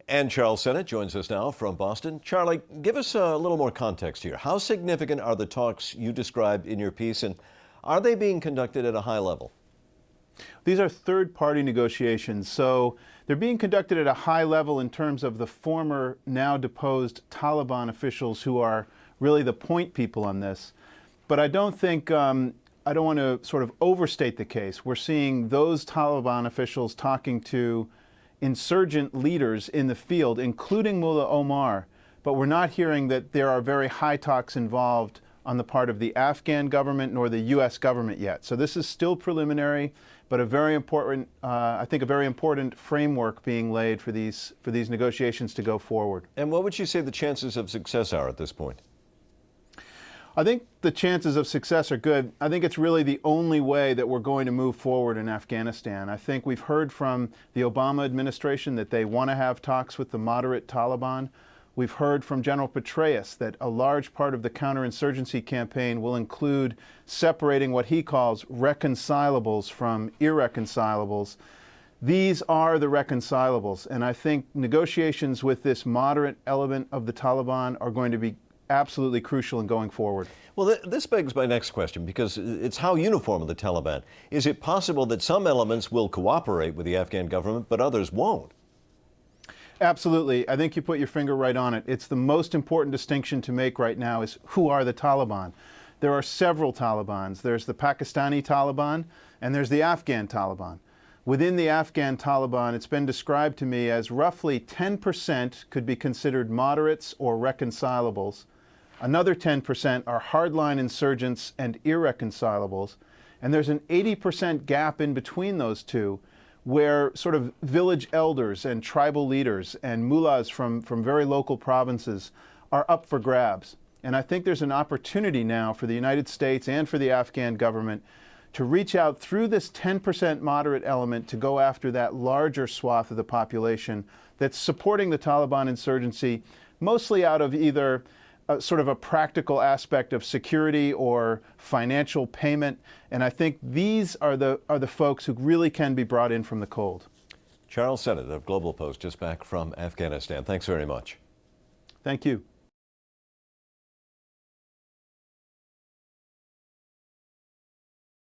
And Charles Sennott joins us now from Boston. Charlie, give us a little more context here. How significant are the talks you described in your piece, and are they being conducted at a high level? These are third-party negotiations, so they're being conducted at a high level in terms of the former, now deposed Taliban officials who are really the point people on this. But I don't think, I don't want to sort of overstate the case. We're seeing those Taliban officials talking to insurgent leaders in the field, including Mullah Omar, but we're not hearing that there are very high talks involved on the part of the Afghan government nor the U.S. government yet. So this is still preliminary, but a very important, I think a very important framework being laid for these negotiations to go forward. And what would you say the chances of success are at this point? I think the chances of success are good. I think it's really the only way that we're going to move forward in Afghanistan. I think we've heard from the Obama administration that they want to have talks with the moderate Taliban. We've heard from General Petraeus that a large part of the counterinsurgency campaign will include separating what he calls reconcilables from irreconcilables. These are the reconcilables, and I think negotiations with this moderate element of the Taliban are going to be absolutely crucial in going forward. Well, this begs my next question, because it's how uniform are the Taliban. Is it possible that some elements will cooperate with the Afghan government, but others won't? Absolutely. I think you put your finger right on it. It's the most important distinction to make right now is who are the Taliban? There are several Talibans. There's the Pakistani Taliban and there's the Afghan Taliban. Within the Afghan Taliban, it's been described to me as roughly 10% could be considered moderates or reconcilables. Another 10% are hardline insurgents and irreconcilables. And there's an 80% gap in between those two, where sort of village elders and tribal leaders and mullahs from very local provinces are up for grabs. And I think there's an opportunity now for the United States and for the Afghan government to reach out through this 10% moderate element to go after that larger swath of the population that's supporting the Taliban insurgency, mostly out of either sort of a practical aspect of security or financial payment. And I think these are the folks who really can be brought in from the cold. Charles Sennott of GlobalPost, just back from Afghanistan. Thanks very much. Thank you.